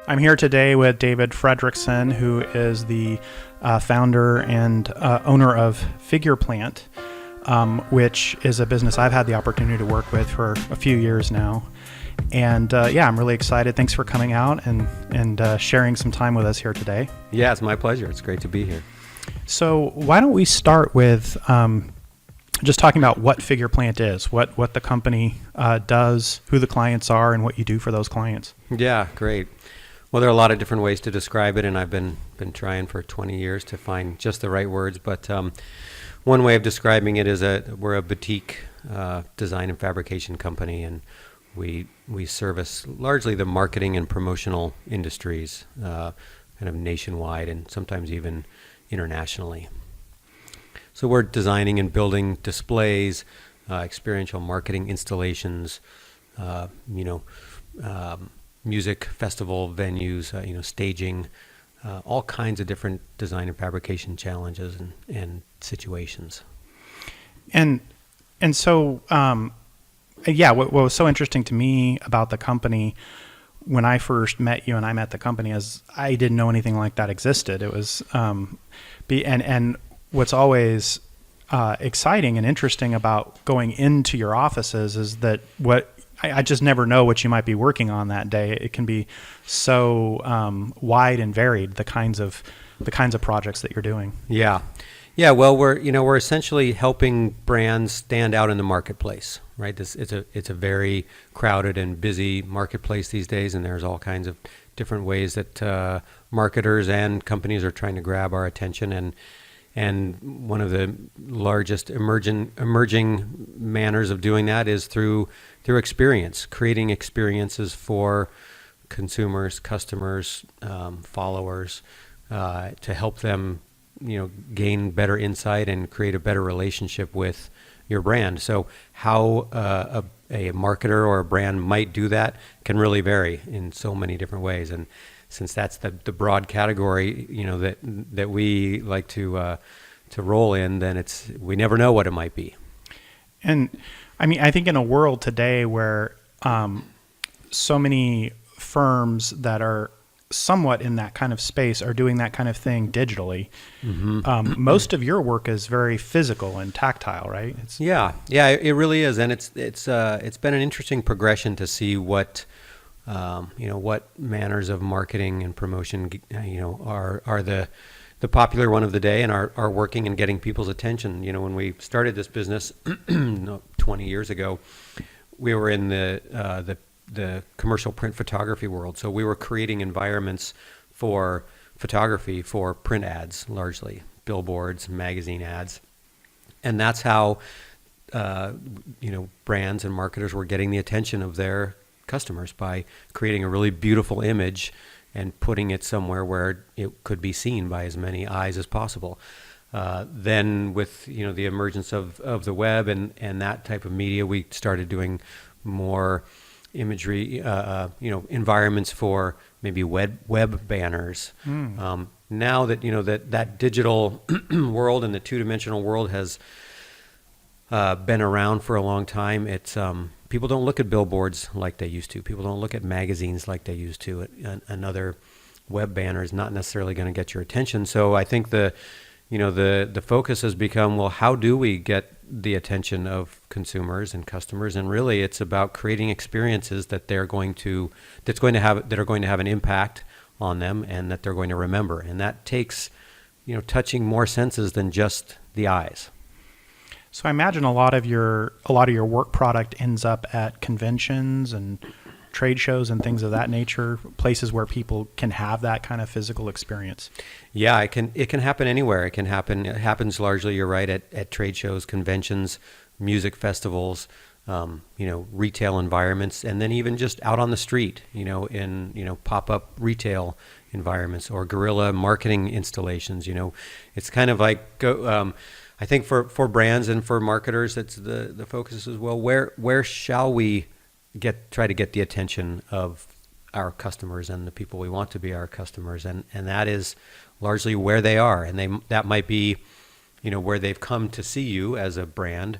I'm here today with David Fredrickson, who is the founder and owner of Figure Plant, which is a business I've had the opportunity to work with for a few years now. And I'm really excited. Thanks for coming out and sharing some time with us here today. Yeah, it's my pleasure. It's great to be here. So why don't we start with just talking about what Figure Plant is, what the company does, who the clients are, and what you do for those clients. Yeah, great. Well, there are a lot of different ways to describe it, and I've been trying for 20 years to find just the right words. But one way of describing it is we're a boutique design and fabrication company, and we service largely the marketing and promotional industries, kind of nationwide and sometimes even internationally. So we're designing and building displays, experiential marketing installations, music festival venues, staging, all kinds of different design and fabrication challenges and situations. And so, what was so interesting to me about the company when I first met you and I met the company is I didn't know anything like that existed. It was, and what's always exciting and interesting about going into your offices is that I just never know what you might be working on that day. It can be so wide and varied, the kinds of projects that you're doing. Yeah. Well, we're essentially helping brands stand out in the marketplace, right? It's a very crowded and busy marketplace these days, and there's all kinds of different ways that marketers and companies are trying to grab our attention. And one of the largest emerging manners of doing that is through experience, creating experiences for consumers, customers, followers, to help them, gain better insight and create a better relationship with your brand. So how a marketer or a brand might do that can really vary in so many different ways. And since that's the broad category, that we like to roll in, then we never know what it might be. And I mean, I think in a world today where so many firms that are somewhat in that kind of space are doing that kind of thing digitally, most of your work is very physical and tactile, right? Yeah, it really is, and it's been an interesting progression to see what manners of marketing and promotion are the popular one of the day and are working and getting people's attention. When we started this business 20 years ago, we were in the commercial print photography world. So we were creating environments for photography for print ads, largely billboards, magazine ads, and that's how brands and marketers were getting the attention of their customers by creating a really beautiful image and putting it somewhere where it could be seen by as many eyes as possible. Then with the emergence of the web and that type of media, we started doing more imagery, environments for maybe web banners. Now that that digital world and the two-dimensional world has been around for a long time, it's people don't look at billboards like they used to. People don't look at magazines like they used to. Another web banner is not necessarily going to get your attention. So I think the focus has become, well, how do we get the attention of consumers and customers? And really, it's about creating experiences that are going to have an impact on them and that they're going to remember. And that takes, touching more senses than just the eyes. So I imagine a lot of your work product ends up at conventions and trade shows and things of that nature, places where people can have that kind of physical experience. Yeah, it can happen anywhere. It happens largely, you're right, at trade shows, conventions, music festivals, retail environments, and then even just out on the street, in pop-up retail environments or guerrilla marketing installations. It's kind of like I think for brands and for marketers, it's the focus is, well, where shall we try to get the attention of our customers and the people we want to be our customers, and that is largely where they are, and that might be, where they've come to see you as a brand.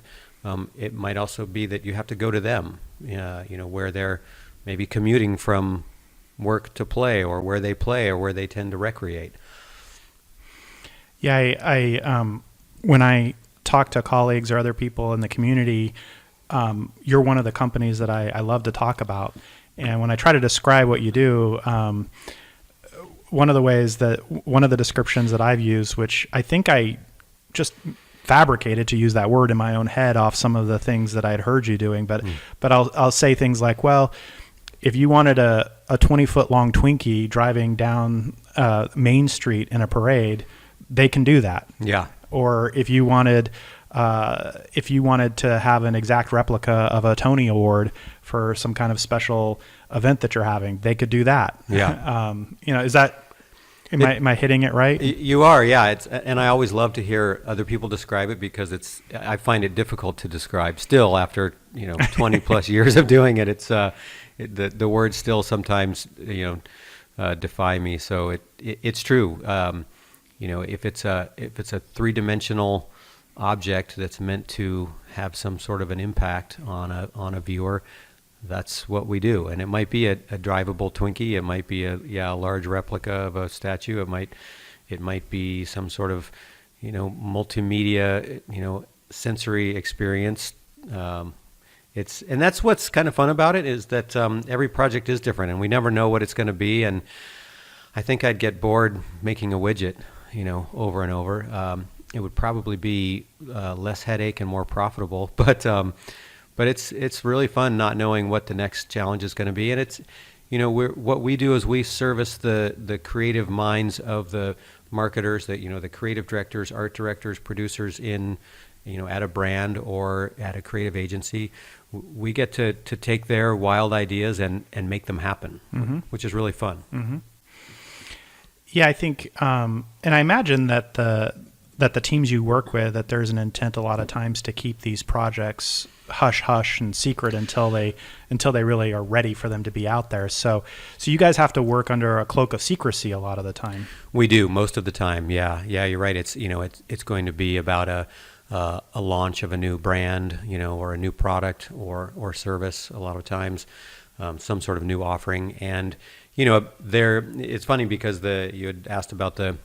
It might also be that you have to go to them, where they're maybe commuting from work to play, or where they play, or where they tend to recreate. Yeah, when I talk to colleagues or other people in the community, you're one of the companies that I love to talk about. And when I try to describe what you do, one of the descriptions that I've used, which I think I just fabricated, to use that word, in my own head off some of the things that I'd heard you doing, but I'll say things like, well, if you wanted a 20-foot long Twinkie driving down Main Street in a parade, they can do that. Yeah. Or if you wanted to have an exact replica of a Tony Award for some kind of special event that you're having, they could do that. Yeah. Am I hitting it right? You are, yeah. And I always love to hear other people describe it, because I find it difficult to describe still after 20 plus years of doing it. It's the words still sometimes defy me. So it's true. If it's a three-dimensional object that's meant to have some sort of an impact on a viewer, that's what we do. And it might be a drivable Twinkie. It might be a large replica of a statue. It might be some sort of multimedia sensory experience. And that's what's kind of fun about it, is that every project is different, and we never know what it's going to be. And I think I'd get bored making a widget over and over. It would probably be less headache and more profitable, but it's really fun not knowing what the next challenge is going to be. And it's what we do is we service the creative minds of the marketers, that the creative directors, art directors, producers in at a brand or at a creative agency. We get to take their wild ideas and make them happen, which is really fun. Mm-hmm. Yeah, I think, and I imagine that the teams you work with, that there's an intent a lot of times to keep these projects hush hush and secret until they really are ready for them to be out there. So you guys have to work under a cloak of secrecy a lot of the time. We do, most of the time. Yeah, you're right. It's it's going to be about a launch of a new brand, or a new product or service. A lot of times, some sort of new offering. And it's funny because you had asked about the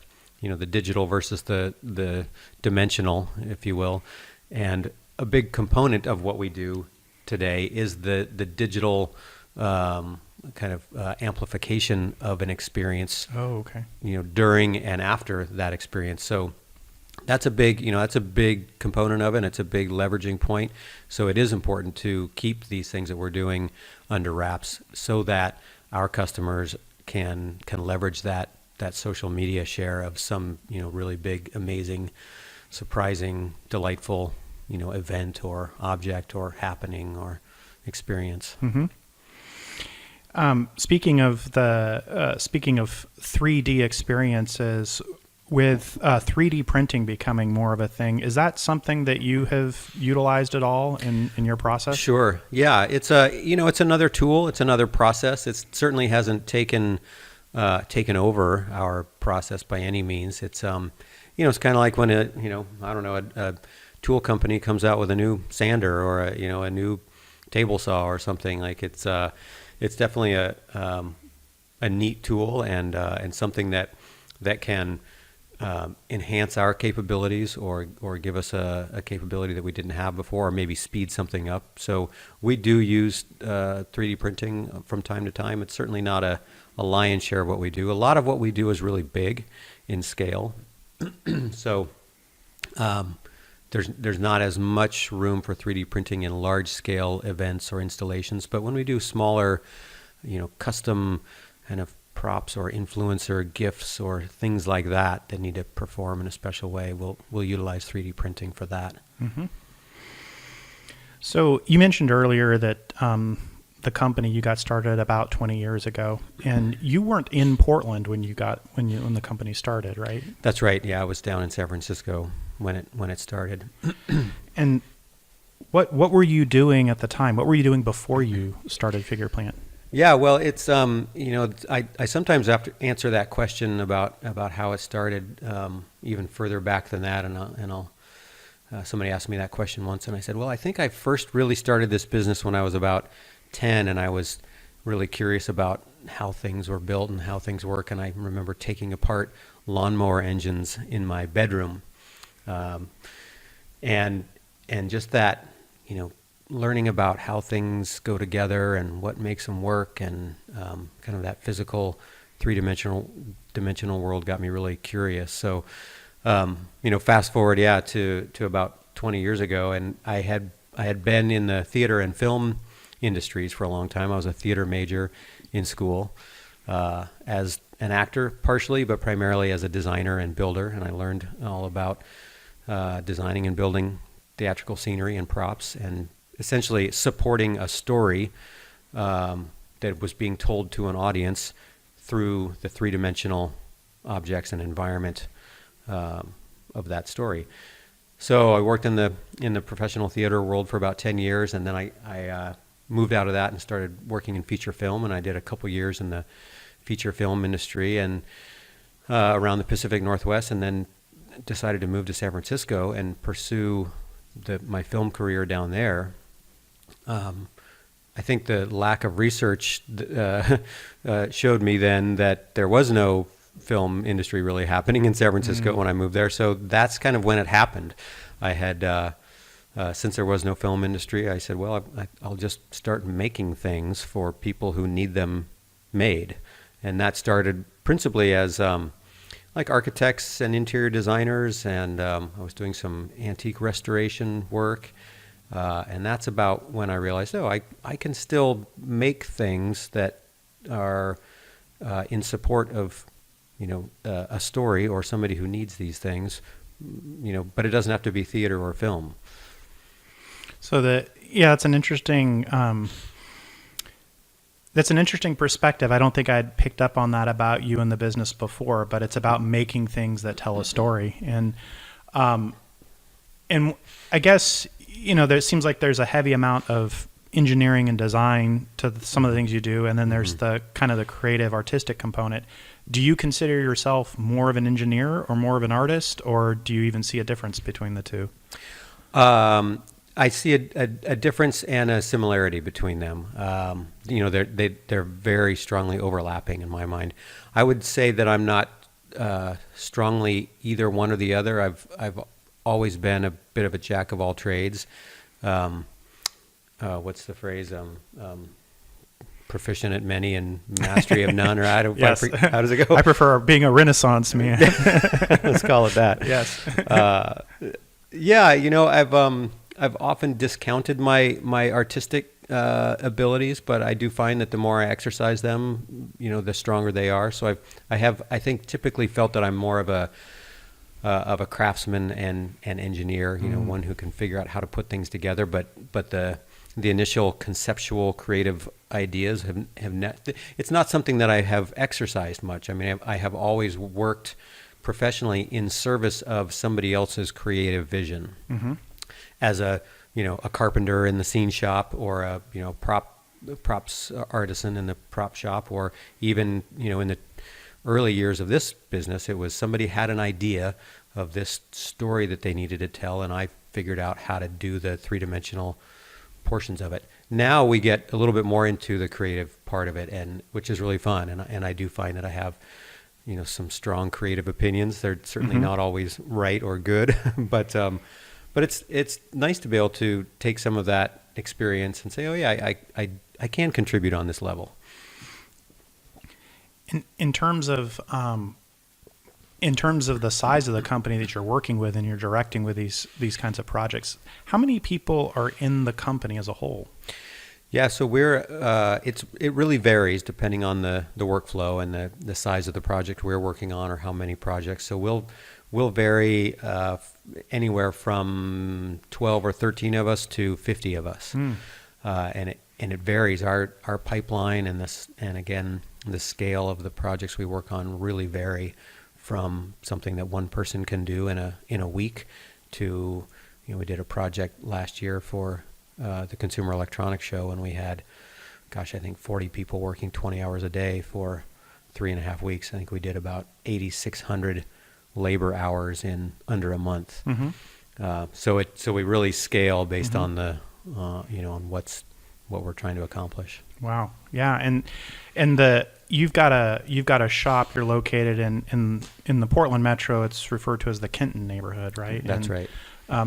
digital versus the dimensional, if you will. And a big component of what we do today is the digital kind of amplification of an experience. Oh, okay. During and after that experience. So that's a big component of it, and it's a big leveraging point. So it is important to keep these things that we're doing under wraps, so that our customers can leverage that social media share of some really big, amazing, surprising, delightful event or object or happening or experience. Mm-hmm. Speaking of 3D experiences, with 3D printing becoming more of a thing, is that something that you have utilized at all in your process? Sure. Yeah, it's it's another tool. It's another process. It certainly hasn't taken over our process by any means. It's it's kind of like when a tool company comes out with a new sander or a new table saw or something. Like it's definitely a neat tool and something that can enhance our capabilities or give us a capability that we didn't have before, or maybe speed something up. So we do use 3D printing from time to time. It's certainly not a lion's share of what we do. A lot of what we do is really big in scale. So there's not as much room for 3D printing in large scale events or installations. But when we do smaller, custom kind of props or influencer gifts or things like that need to perform in a special way, we'll utilize 3D printing for that. Mm-hmm. So you mentioned earlier that the company, you got started about 20 years ago, and you weren't in Portland when the company started, right? That's right. Yeah, I was down in San Francisco when it started. And what were you doing at the time? What were you doing before you started Figure Plant? Yeah, well, it's I sometimes have to answer that question about how it started even further back than that, and I'll somebody asked me that question once, and I said, well, I think I first really started this business when I was about 10, and I was really curious about how things were built and how things work. And I remember taking apart lawnmower engines in my bedroom, and just that, learning about how things go together and what makes them work, and kind of that physical dimensional world got me really curious. So, fast forward, to about 20 years ago, and I had been in the theater and film industries for a long time. I was a theater major in school, as an actor partially, but primarily as a designer and builder. And I learned all about designing and building theatrical scenery and props, and essentially supporting a story that was being told to an audience through the three-dimensional objects and environment of that story. So I worked in the professional theater world for about 10 years, and then I moved out of that and started working in feature film, and I did a couple years in the feature film industry and around the Pacific Northwest, and then decided to move to San Francisco and pursue my film career down there. I think the lack of research showed me then that there was no film industry really happening in San Francisco when I moved there. So that's kind of when it happened. I had, since there was no film industry, I said, well, I'll just start making things for people who need them made. And that started principally as like architects and interior designers, and I was doing some antique restoration work. And that's about when I realized, I can still make things that are in support of, a story or somebody who needs these things, but it doesn't have to be theater or film. So it's an interesting, that's an interesting perspective. I don't think I'd picked up on that about you in the business before, but it's about making things that tell a story. And I guess, there seems like there's a heavy amount of engineering and design to some of the things you do, and then there's the kind of the creative artistic component. Do you consider yourself more of an engineer or more of an artist, or do you even see a difference between the two? I see a difference and a similarity between them. They're very strongly overlapping in my mind. I would say that I'm not strongly either one or the other. I've always been a bit of a jack of all trades. What's the phrase? Proficient at many and mastery of none, or Yes. How does it go? I prefer being a Renaissance man. Let's call it that. Yes. I've often discounted my artistic abilities, but I do find that the more I exercise them, the stronger they are. So I think typically felt that I'm more of a craftsman and engineer, one who can figure out how to put things together. But the initial conceptual creative ideas have it's not something that I have exercised much. I mean, I have always worked professionally in service of somebody else's creative vision. Mm-hmm. As a carpenter in the scene shop, or a props artisan in the prop shop, or even in the early years of this business, it was somebody had an idea of this story that they needed to tell, and I figured out how to do the three-dimensional portions of it. Now we get a little bit more into the creative part of it, and which is really fun, and I do find that I have some strong creative opinions. They're certainly not always right or good, but it's nice to be able to take some of that experience and say, I can contribute on this level. In terms of the size of the company that you're working with and you're directing with these kinds of projects, how many people are in the company as a whole? Yeah, so it really varies depending on the workflow and the size of the project we're working on, or how many projects. So we'll vary anywhere from 12 or 13 of us to 50 of us, and it varies. Our pipeline and again the scale of the projects we work on really vary from something that one person can do in a week to we did a project last year for the Consumer Electronics Show, and we had, I think 40 people working 20 hours a day for 3.5 weeks. I think we did about 8,600 labor hours in under a month. Mm-hmm. So we really scale based on the on what's what we're trying to accomplish. Wow. Yeah. And you've got a shop. You're located in the Portland metro. It's referred to as the Kenton neighborhood, right? That's right.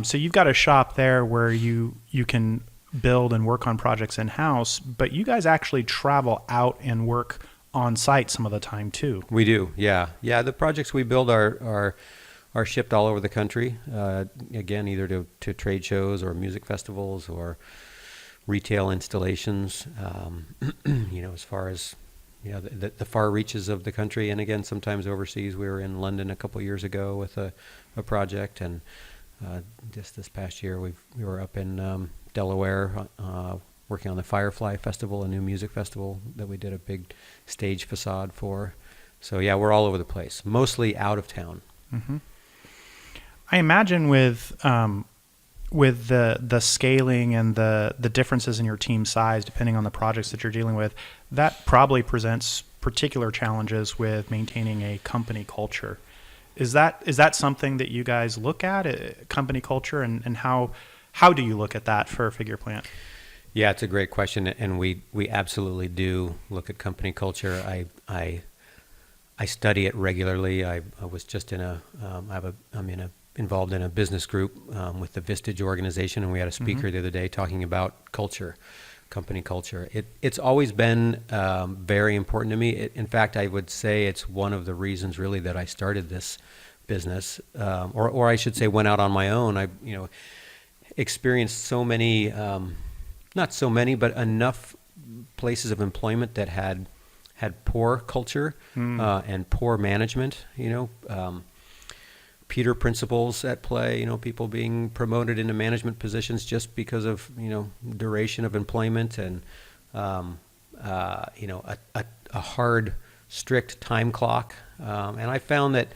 So you've got a shop there where you can build and work on projects in-house, but you guys actually travel out and work on site some of the time too. We do. Yeah. Yeah. The projects we build are shipped all over the country. Again, either to trade shows or music festivals or retail installations, as far as, the far reaches of the country. And again, sometimes overseas. We were in London a couple years ago with a project, and just this past year we were up in Delaware working on the Firefly Festival, a new music festival that we did a big stage facade for. So yeah, we're all over the place, mostly out of town. Mm-hmm. I imagine with the scaling and the differences in your team size, depending on the projects that you're dealing with, that probably presents particular challenges with maintaining a company culture. Is that something that you guys look at, company culture, and how do you look at that for a figure plant? Yeah, it's a great question, and we absolutely do look at company culture. I study it regularly. I was just in involved in a business group with the Vistage organization, and we had a speaker the other day talking about culture, company culture. It's always been very important to me. In fact, I would say it's one of the reasons really that I started this business, or I should say went out on my own. I experienced so many, not so many, but enough places of employment that had poor culture and poor management, Peter principles at play, people being promoted into management positions just because of, duration of employment, and, a hard, strict time clock. And I found that,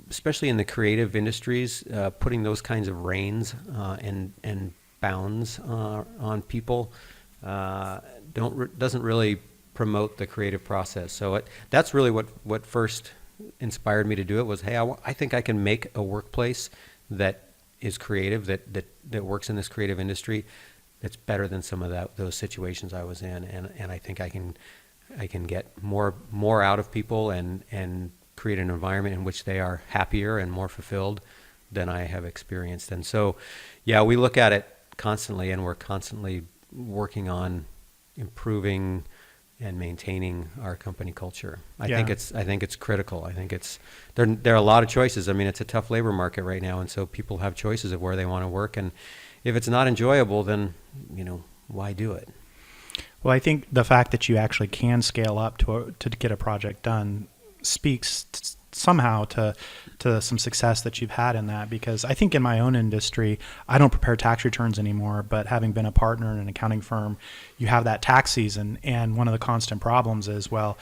especially in the creative industries, putting those kinds of reins and bounds on people doesn't really promote the creative process. So that's really what first inspired me to do it was, hey, I think I can make a workplace that is creative, that works in this creative industry, that's better than some of those situations I was in, and I think I can get more out of people and create an environment in which they are happier and more fulfilled than I have experienced. And so, yeah, we look at it constantly, and we're constantly working on improving and maintaining our company culture. I think it's critical. I think there are a lot of choices. I mean, it's a tough labor market right now, and so people have choices of where they want to work. And if it's not enjoyable, then why do it? Well, I think the fact that you actually can scale up to get a project done speaks somehow to some success that you've had in that, because I think in my own industry, I don't prepare tax returns anymore, but having been a partner in an accounting firm, you have that tax season, and one of the constant problems is, well,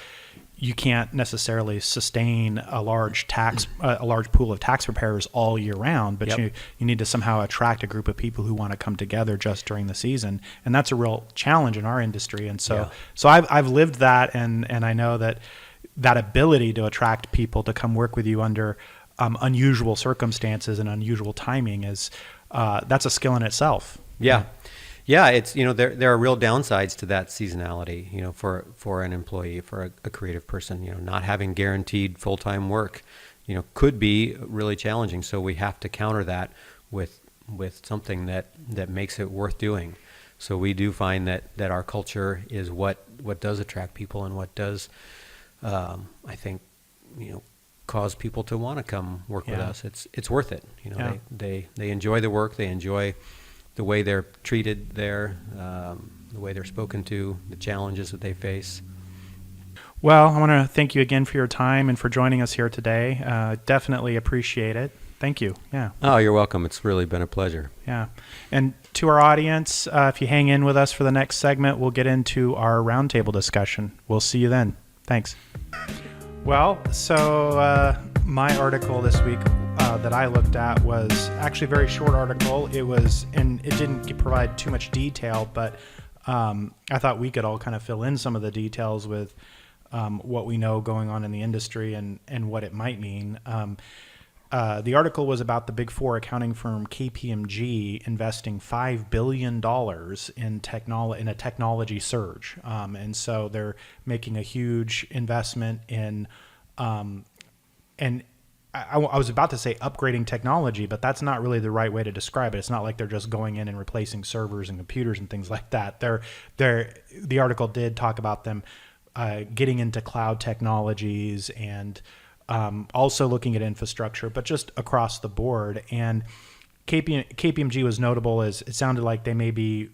you can't necessarily sustain a large pool of tax preparers all year round, but you need to somehow attract a group of people who want to come together just during the season, and that's a real challenge in our industry. And so I've lived that, and I know that ability to attract people to come work with you under unusual circumstances and unusual timing is that's a skill in itself. Yeah, it's there are real downsides to that seasonality. For an employee, for a creative person, not having guaranteed full-time work, could be really challenging. So we have to counter that with something that makes it worth doing. So we do find that our culture is what does attract people and what does. I think, cause people to want to come work with us. It's worth it. They enjoy the work. They enjoy the way they're treated there, the way they're spoken to, the challenges that they face. Well, I want to thank you again for your time and for joining us here today. Definitely appreciate it. Thank you. Yeah. Oh, you're welcome. It's really been a pleasure. Yeah. And to our audience, if you hang in with us for the next segment, we'll get into our roundtable discussion. We'll see you then. Thanks. Well, so my article this week that I looked at was actually a very short article. And it didn't provide too much detail, but I thought we could all kind of fill in some of the details with what we know going on in the industry and what it might mean. the article was about the Big Four accounting firm KPMG investing $5 billion in a technology surge. And so they're making a huge investment in, and I was about to say upgrading technology, but that's not really the right way to describe it. It's not like they're just going in and replacing servers and computers and things like that. The article did talk about them getting into cloud technologies and also looking at infrastructure, but just across the board. And KPMG was notable as it sounded like they may be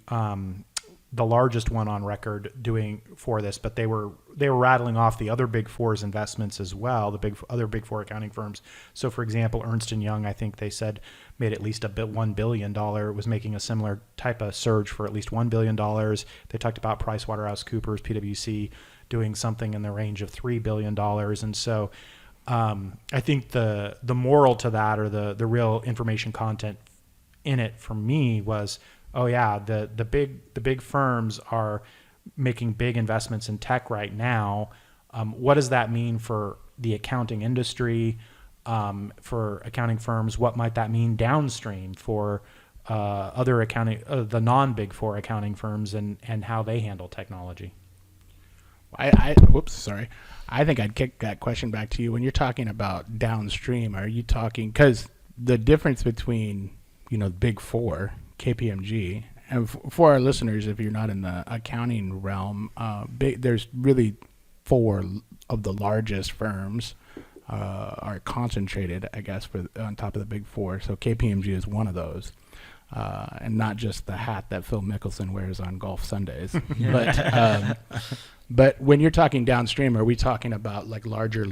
the largest one on record doing for this, but they were rattling off the other Big Four's investments as well, the other Big Four accounting firms. So, for example, Ernst & Young, I think they said, made at least $1 billion, was making a similar type of surge for at least $1 billion. They talked about PricewaterhouseCoopers, PwC, doing something in the range of $3 billion. And so I think the moral to that, or the real information content in it for me was, oh yeah, the big firms are making big investments in tech right now. What does that mean for the accounting industry, for accounting firms? What might that mean downstream for other accounting, the non-Big Four accounting firms, and how they handle technology? Whoops, sorry. I think I'd kick that question back to you. When you're talking about downstream, are you talking, because the difference between, Big Four, KPMG, and for our listeners, if you're not in the accounting realm, there's really four of the largest firms are concentrated, I guess, on top of the Big Four. So KPMG is one of those. And not just the hat that Phil Mickelson wears on golf Sundays. But when you're talking downstream, are we talking about like larger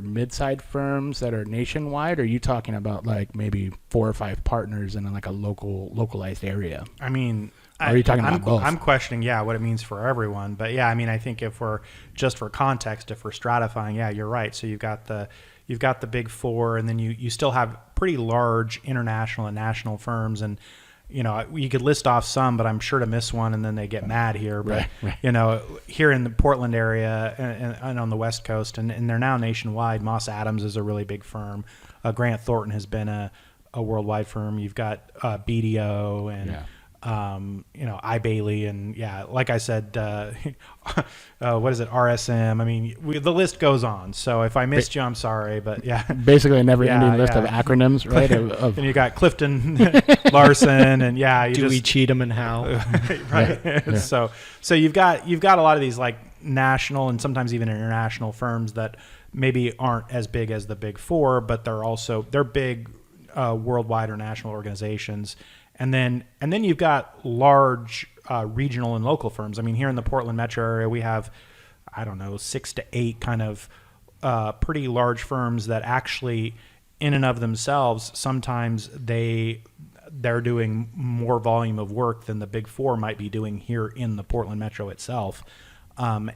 mid-sized firms that are nationwide? Or are you talking about like maybe 4 or 5 partners in like a localized area? I mean, are you talking about both? I'm questioning, what it means for everyone. But yeah, I mean, I think if we're just for context, if we're stratifying, you're right. So you've got the Big Four, and then you still have pretty large international and national firms. And, you could list off some, but I'm sure to miss one, and then they get mad here. But, right. Here in the Portland area and on the West Coast, and they're now nationwide, Moss Adams is a really big firm. Grant Thornton has been a worldwide firm. You've got BDO and... I Bailey, and like I said, what is it? RSM. I mean, the list goes on. So if I missed you, I'm sorry, but basically a never-ending list of acronyms, right? And you got Clifton Larson, and Dewey, Cheatham, and Howe, right? Yeah. So you've got a lot of these like national and sometimes even international firms that maybe aren't as big as the Big Four, but they're big worldwide or national organizations. And then you've got large regional and local firms. I mean, here in the Portland metro area, we have, 6 to 8 kind of pretty large firms that actually, in and of themselves, sometimes they're doing more volume of work than the Big Four might be doing here in the Portland metro itself. And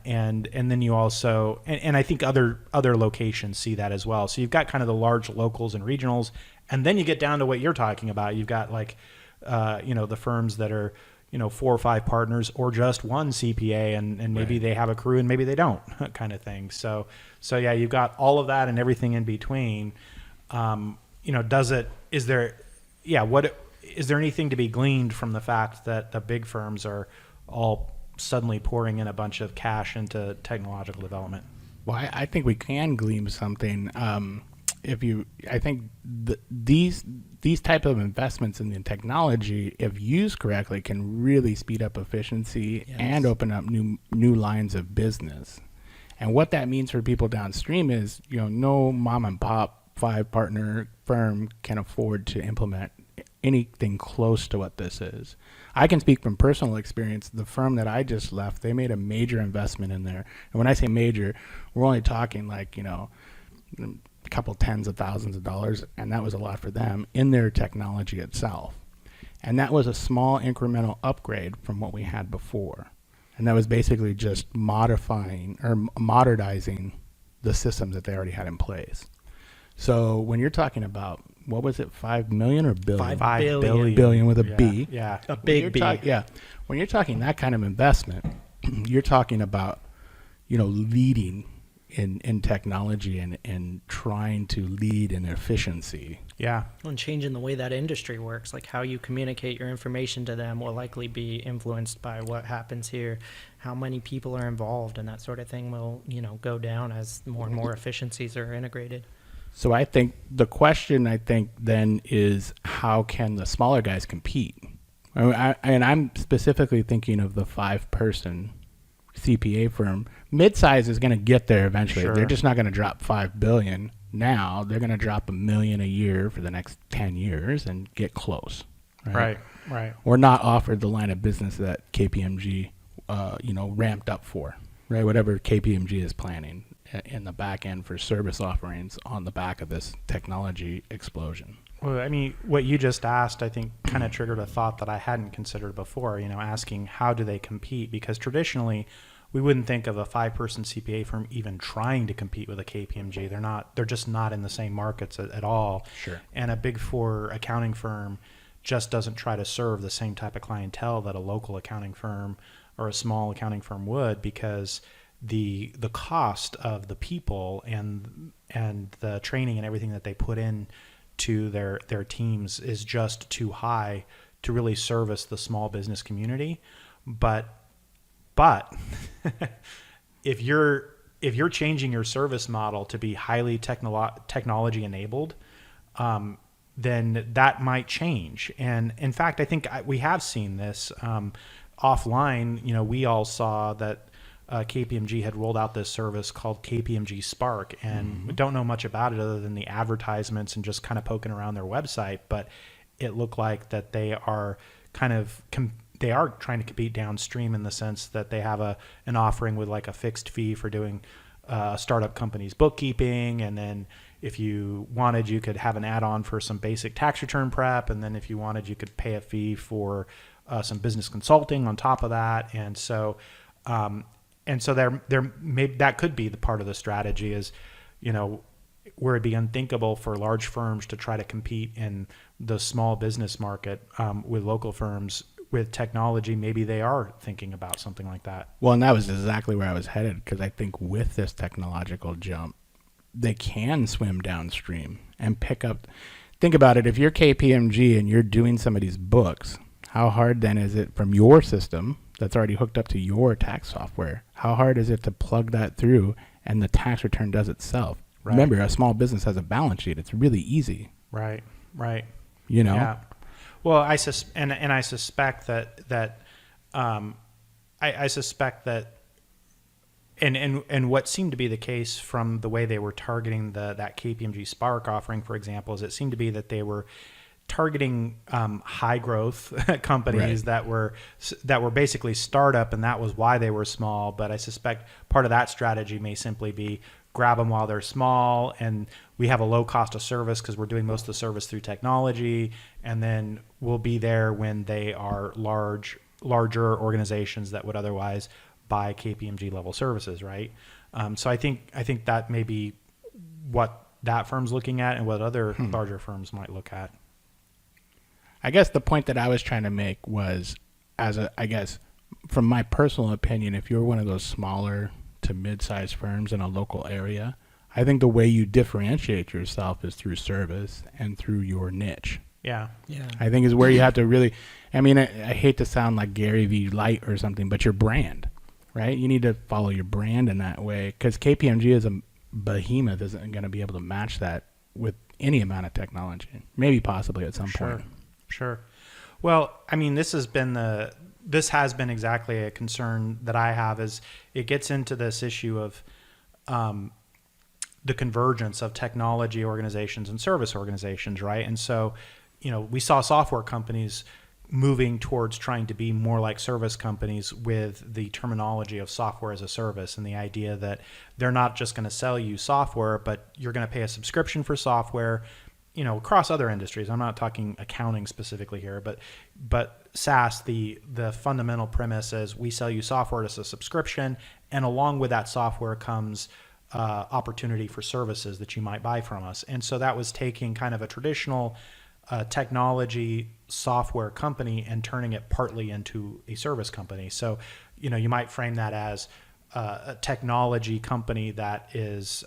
then you also, and I think other locations see that as well. So you've got kind of the large locals and regionals, and then you get down to what you're talking about. You've got like, the firms that are, 4 or 5 partners or just one CPA, and maybe they have a crew and maybe they don't, kind of thing. So you've got all of that and everything in between. Is there anything to be gleaned from the fact that the big firms are all suddenly pouring in a bunch of cash into technological development? Well, I think we can glean something. I think these type of investments in the technology, if used correctly, can really speed up efficiency and open up new lines of business. And what that means for people downstream is, no mom and pop 5-partner firm can afford to implement anything close to what this is. I can speak from personal experience. The firm that I just left, they made a major investment in there. And when I say major, we're only talking like, a couple tens of thousands of dollars, and that was a lot for them in their technology itself. And that was a small incremental upgrade from what we had before. And that was basically just modifying or modernizing the systems that they already had in place. So when you're talking about, what was it, 5 million or billion? 5 billion. Billion with a B. Yeah. A big B. When you're talking that kind of investment, you're talking about, leading in technology and trying to lead in efficiency. Yeah. And changing the way that industry works, like how you communicate your information to them will likely be influenced by what happens here. How many people are involved and that sort of thing will, go down as more and more efficiencies are integrated. So I think the question then is, how can the smaller guys compete? And I'm specifically thinking of the 5-person CPA firm. Midsize is going to get there eventually. Sure. They're just not going to drop $5 billion now. They're going to drop $1 million a year for the next 10 years and get close. Right. Or not offered the line of business that KPMG, ramped up for, right? Whatever KPMG is planning in the back end for service offerings on the back of this technology explosion. Well, I mean, what you just asked, I think, kind of triggered a thought that I hadn't considered before, asking how do they compete? Because traditionally, we wouldn't think of a 5-person CPA firm even trying to compete with a KPMG. They're just not in the same markets at all. Sure. And a Big 4 accounting firm just doesn't try to serve the same type of clientele that a local accounting firm or a small accounting firm would, because the cost of the people and the training and everything that they put in to their teams is just too high to really service the small business community. But if you're changing your service model to be highly technology enabled, then that might change. And in fact, I think we have seen this offline. We all saw that KPMG had rolled out this service called KPMG Spark, and we don't know much about it other than the advertisements and just kind of poking around their website. But it looked like that they are kind of they are trying to compete downstream in the sense that they have an offering with like a fixed fee for doing a startup company's bookkeeping, and then if you wanted, you could have an add-on for some basic tax return prep, and then if you wanted, you could pay a fee for some business consulting on top of that. And so there maybe that could be the part of the strategy is, where it'd be unthinkable for large firms to try to compete in the small business market with local firms with technology. Maybe they are thinking about something like that. Well, and that was exactly where I was headed, because I think with this technological jump, they can swim downstream and pick up. Think about it. If you're KPMG and you're doing some of these books, how hard then is it from your system that's already hooked up to your tax software? How hard is it to plug that through and the tax return does itself? Right. Remember, a small business has a balance sheet. It's really easy. Right. Yeah. Well, I suspect that and what seemed to be the case from the way they were targeting that KPMG Spark offering, for example, is it seemed to be that they were targeting high growth companies that were basically startup, and that was why they were small. But I suspect part of that strategy may simply be grab them while they're small, and we have a low cost of service because we're doing most of the service through technology, and then we'll be there when they are larger organizations that would otherwise buy KPMG level services, right? So I think that may be what that firm's looking at and what other larger firms might look at. I guess the point that I was trying to make was, I guess, from my personal opinion, if you're one of those smaller to mid-sized firms in a local area, I think the way you differentiate yourself is through service and through your niche. Yeah. I think is where you have to really, I mean, I hate to sound like Gary V. Light or something, but your brand, right? You need to follow your brand in that way, because KPMG as a behemoth isn't going to be able to match that with any amount of technology, maybe possibly at some point. Sure. Well, I mean, this has been exactly a concern that I have, is it gets into this issue of the convergence of technology organizations and service organizations, right? And so, we saw software companies moving towards trying to be more like service companies with the terminology of software as a service, and the idea that they're not just going to sell you software, but you're going to pay a subscription for software, across other industries. I'm not talking accounting specifically here, but SaaS, the fundamental premise is we sell you software as a subscription, and along with that software comes opportunity for services that you might buy from us. And so that was taking kind of a traditional technology software company and turning it partly into a service company. So, you might frame that as a technology company that is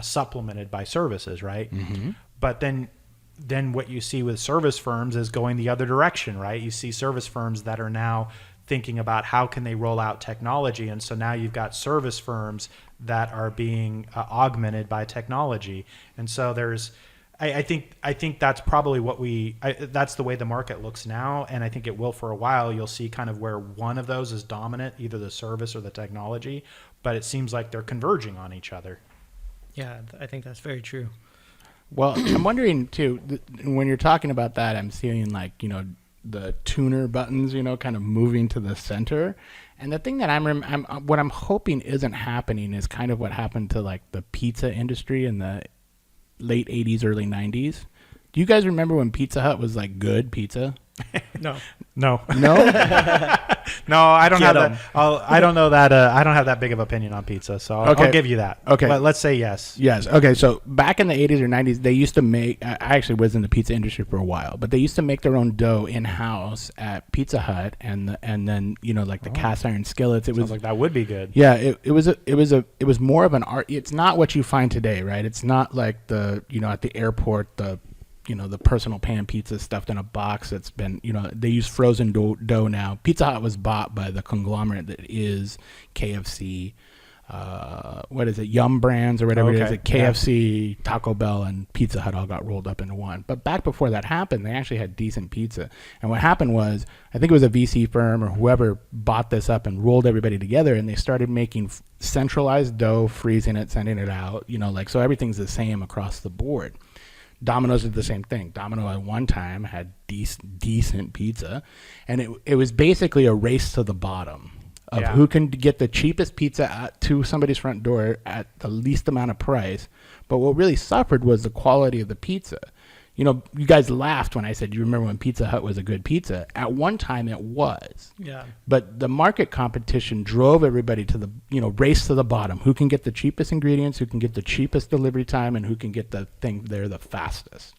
supplemented by services, right? Mm-hmm. But then what you see with service firms is going the other direction, right? You see service firms that are now thinking about how can they roll out technology, and so now you've got service firms that are being augmented by technology, and so there's. I think that's probably that's the way the market looks now, and I think it will for a while. You'll see kind of where one of those is dominant, either the service or the technology, but it seems like they're converging on each other. Yeah, I think that's very true. Well, I'm wondering too, when you're talking about that, I'm seeing like, the tuner buttons, kind of moving to the center. And the thing that what I'm hoping isn't happening is kind of what happened to like the pizza industry in the late 80s, early 90s. Do you guys remember when Pizza Hut was like good pizza? No. No, No? no, I don't Get have 'em. that. I don't know that. I don't have that big of opinion on pizza, so I'll Okay. give you that. Okay. But let's say yes. Yes. Okay. So back in the 80s or 90s, they used to make, I actually was in the pizza industry for a while, but they used to make their own dough in-house at Pizza Hut, and then, like the cast iron skillets. It Sounds was like that would be good. Yeah, it was more of an art. It's not what you find today, right? It's not like the at the airport the personal pan pizza stuffed in a box that's been they use frozen dough now. Pizza Hut was bought by the conglomerate that is KFC. What is it? Yum Brands or whatever it is. Okay, KFC, Taco Bell, and Pizza Hut all got rolled up into one. But back before that happened, they actually had decent pizza. And what happened was, I think it was a VC firm or whoever bought this up and rolled everybody together, and they started making centralized dough, freezing it, sending it out. So everything's the same across the board. Domino's did the same thing. Domino at one time had decent pizza, and it was basically a race to the bottom of who can get the cheapest pizza to somebody's front door at the least amount of price. But what really suffered was the quality of the pizza. You guys laughed when I said, you remember when Pizza Hut was a good pizza? At one time it was. Yeah. But the market competition drove everybody to the, race to the bottom. Who can get the cheapest ingredients, who can get the cheapest delivery time, and who can get the thing there the fastest.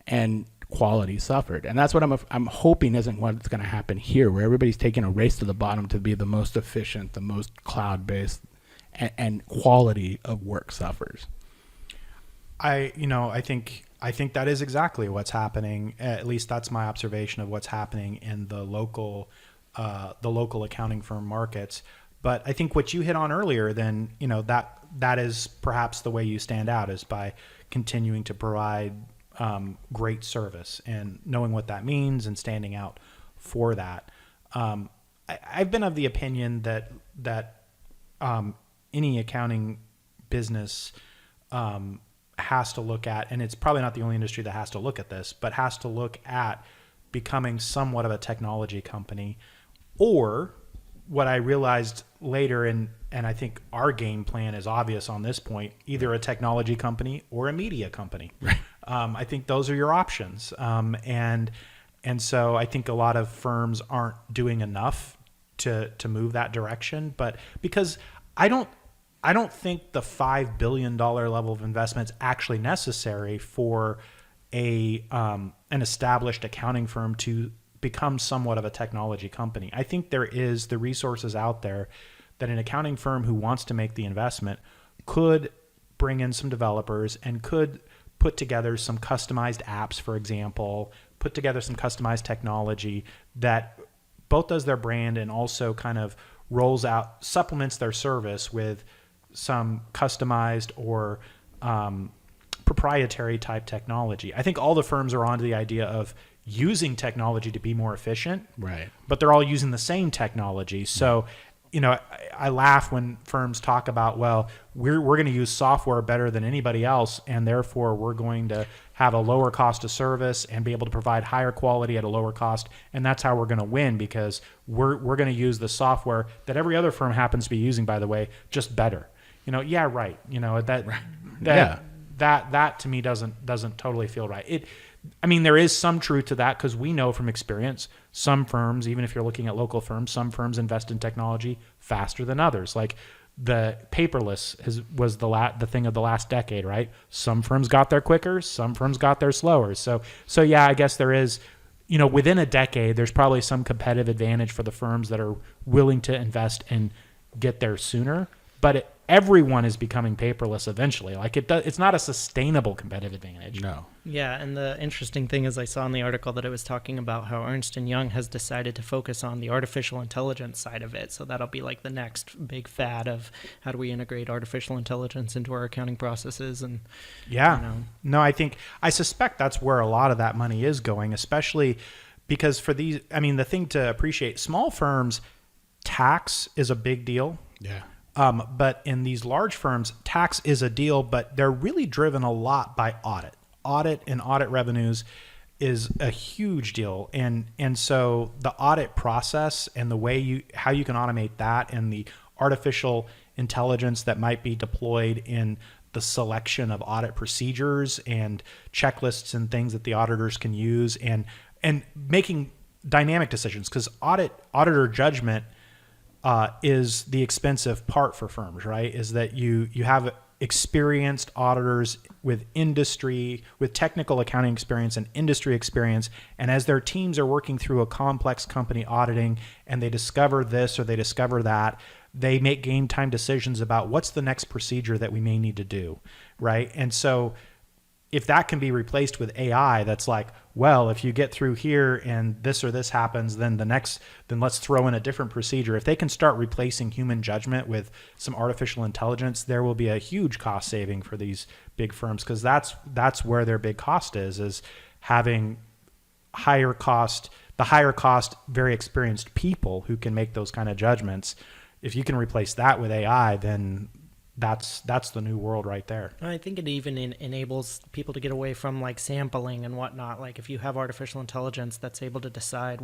And quality suffered. And that's what I'm hoping isn't what's going to happen here, where everybody's taking a race to the bottom to be the most efficient, the most cloud-based, and quality of work suffers. I think that is exactly what's happening. At least that's my observation of what's happening in the local accounting firm markets. But I think what you hit on earlier, then that is perhaps the way you stand out, is by continuing to provide great service and knowing what that means and standing out for that. I've been of the opinion that any accounting business has to look at, and it's probably not the only industry that has to look at this, but has to look at becoming somewhat of a technology company, or what I realized later, and I think our game plan is obvious on this point, either a technology company or a media company. Right. I think those are your options. And so I think a lot of firms aren't doing enough to move that direction, but because I don't think the $5 billion level of investment is actually necessary for an established accounting firm to become somewhat of a technology company. I think there is the resources out there that an accounting firm who wants to make the investment could bring in some developers and could put together some customized apps, for example, put together some customized technology that both does their brand and also kind of supplements their service with some customized or proprietary type technology. I think all the firms are onto the idea of using technology to be more efficient, Right. but they're all using the same technology. So, I laugh when firms talk about, well, we're going to use software better than anybody else, and therefore we're going to have a lower cost of service and be able to provide higher quality at a lower cost, and that's how we're going to win, because we're going to use the software that every other firm happens to be using, by the way, just better. Yeah, right. That to me doesn't totally feel right. There is some truth to that, because we know from experience, some firms, even if you're looking at local firms, some firms invest in technology faster than others. Like the paperless was the thing of the last decade, right? Some firms got there quicker, some firms got there slower. So yeah, I guess there is, within a decade, there's probably some competitive advantage for the firms that are willing to invest in get there sooner, but everyone is becoming paperless eventually. Like it's not a sustainable competitive advantage. No. Yeah, and the interesting thing is I saw in the article that it was talking about how Ernst & Young has decided to focus on the artificial intelligence side of it. So that'll be like the next big fad of how do we integrate artificial intelligence into our accounting processes. And Yeah. you know. No, I suspect that's where a lot of that money is going, especially because for these, I mean, the thing to appreciate, small firms, tax is a big deal. Yeah. But in these large firms, tax is a deal, but they're really driven a lot by audit. Audit and audit revenues is a huge deal. And so the audit process and the way how you can automate that and the artificial intelligence that might be deployed in the selection of audit procedures and checklists and things that the auditors can use and making dynamic decisions, because auditor judgment is the expensive part for firms, right? Is that you have experienced auditors with technical accounting experience and industry experience. And as their teams are working through a complex company auditing and they discover this or they discover that, they make game time decisions about what's the next procedure that we may need to do, right? And so if that can be replaced with AI, that's like, well, if you get through here and this or this happens, then let's throw in a different procedure. If they can start replacing human judgment with some artificial intelligence, there will be a huge cost saving for these big firms, because that's where their big cost is having the higher cost, very experienced people who can make those kind of judgments. If you can replace that with AI, then that's the new world right there. I think it even enables people to get away from like sampling and whatnot. Like if you have artificial intelligence that's able to decide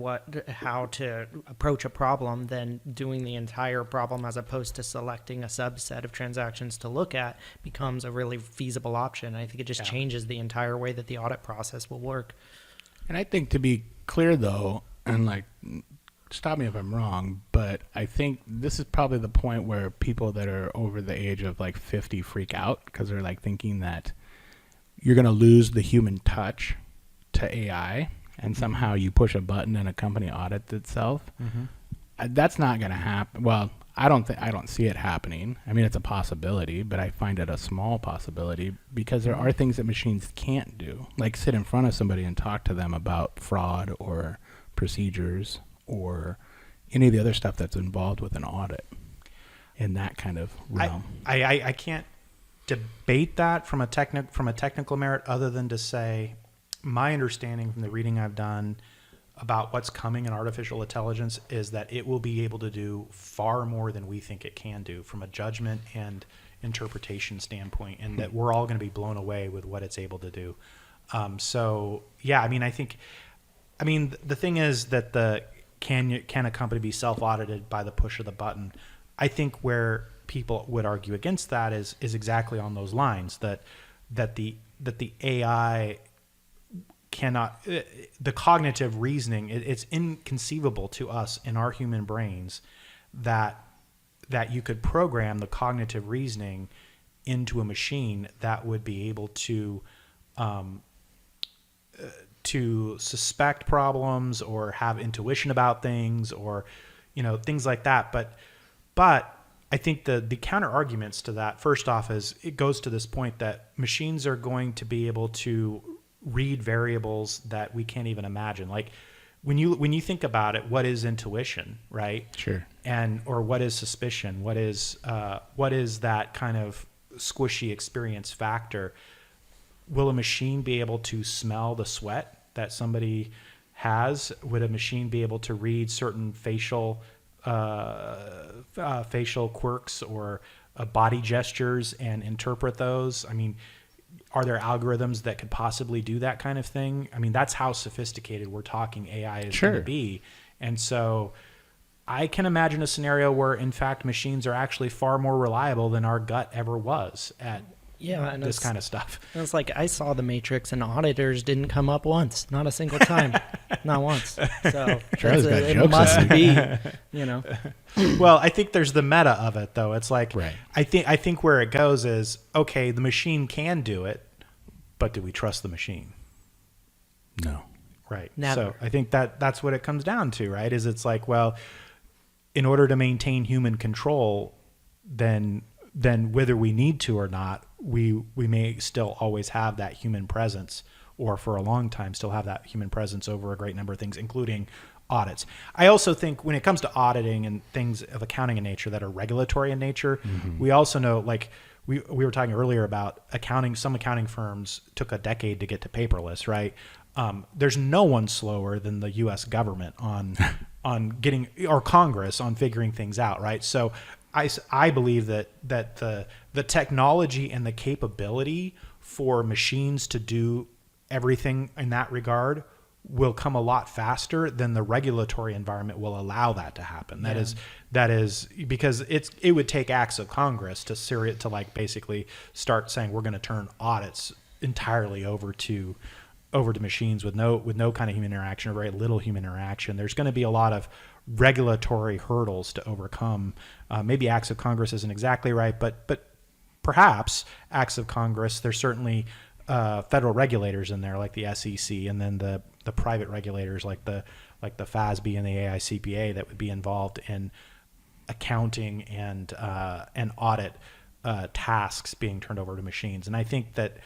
how to approach a problem, then doing the entire problem as opposed to selecting a subset of transactions to look at becomes a really feasible option. I think it just changes the entire way that the audit process will work. And I think, to be clear though, and like, stop me if I'm wrong, but I think this is probably the point where people that are over the age of like 50 freak out, because they're like thinking that you're going to lose the human touch to AI and somehow you push a button and a company audits itself. Mm-hmm. That's not going to happen. Well, I don't see it happening. I mean, it's a possibility, but I find it a small possibility, because there are things that machines can't do, like sit in front of somebody and talk to them about fraud or procedures or any of the other stuff that's involved with an audit in that kind of realm. I can't debate that from a technical merit, other than to say my understanding from the reading I've done about what's coming in artificial intelligence is that it will be able to do far more than we think it can do from a judgment and interpretation standpoint, and that we're all going to be blown away with what it's able to do. So yeah, I mean, the thing is that can a company be self-audited by the push of the button? I think where people would argue against that is exactly on those lines, that the AI cannot, the cognitive reasoning, it's inconceivable to us in our human brains that you could program the cognitive reasoning into a machine that would be able to suspect problems or have intuition about things, or things like that. But I think the counter arguments to that, first off, is it goes to this point that machines are going to be able to read variables that we can't even imagine. Like when you think about it, what is intuition, right? Sure. Or what is suspicion? What is that kind of squishy experience factor? Will a machine be able to smell the sweat that somebody has? Would a machine be able to read certain facial quirks or body gestures and interpret those? I mean, are there algorithms that could possibly do that kind of thing? I mean, that's how sophisticated we're talking AI is going to be. And so I can imagine a scenario where, in fact, machines are actually far more reliable than our gut ever was at and this kind of stuff. And it's like, I saw The Matrix and auditors didn't come up once, not a single time, not once. So it must be, Well, I think there's the meta of it, though. It's like, right. I think where it goes is, okay, the machine can do it, but do we trust the machine? No. Right. Never. So I think that's what it comes down to, right? Is it's like, well, in order to maintain human control, then whether we need to or not, we may still always have that human presence, or for a long time still have that human presence over a great number of things, including audits. I also think when it comes to auditing and things of accounting in nature that are regulatory in nature, we also know, like we were talking earlier about accounting. Some accounting firms took a decade to get to paperless, right? There's no one slower than the U.S. government on getting, or Congress on figuring things out, right? So I believe that the technology and the capability for machines to do everything in that regard will come a lot faster than the regulatory environment will allow that to happen. That is because it would take acts of Congress to like basically start saying we're going to turn audits entirely over to machines with no kind of human interaction, or very little human interaction. There's going to be a lot of regulatory hurdles to overcome. Maybe acts of Congress isn't exactly right, but perhaps acts of Congress. There's certainly federal regulators in there, like the SEC, and then the private regulators like the FASB and the AICPA that would be involved in accounting and audit tasks being turned over to machines. And I think that,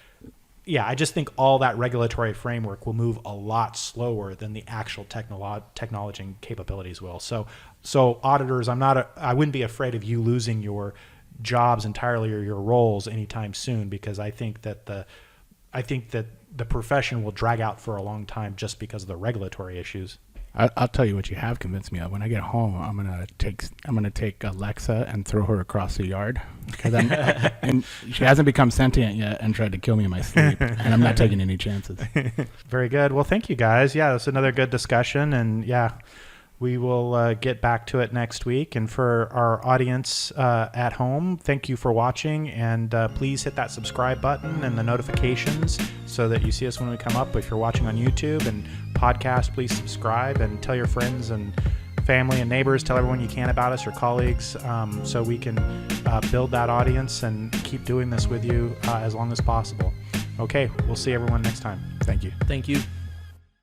I just think all that regulatory framework will move a lot slower than the actual technology and capabilities will. So auditors, I wouldn't be afraid of you losing your jobs entirely or your roles anytime soon, because I think that the profession will drag out for a long time just because of the regulatory issues. I'll tell you what you have convinced me of. When I get home, I'm gonna take Alexa and throw her across the yard, and she hasn't become sentient yet and tried to kill me in my sleep, and I'm not taking any chances. Very good. Well, thank you guys. Yeah, that's another good discussion, and we will get back to it next week. And for our audience at home, thank you for watching, and please hit that subscribe button and the notifications so that you see us when we come up. If you're watching on YouTube and podcast, please subscribe and tell your friends and family and neighbors, tell everyone you can about us, your colleagues, so we can build that audience and keep doing this with you as long as possible. Okay, we'll see everyone next time. Thank you. Thank you.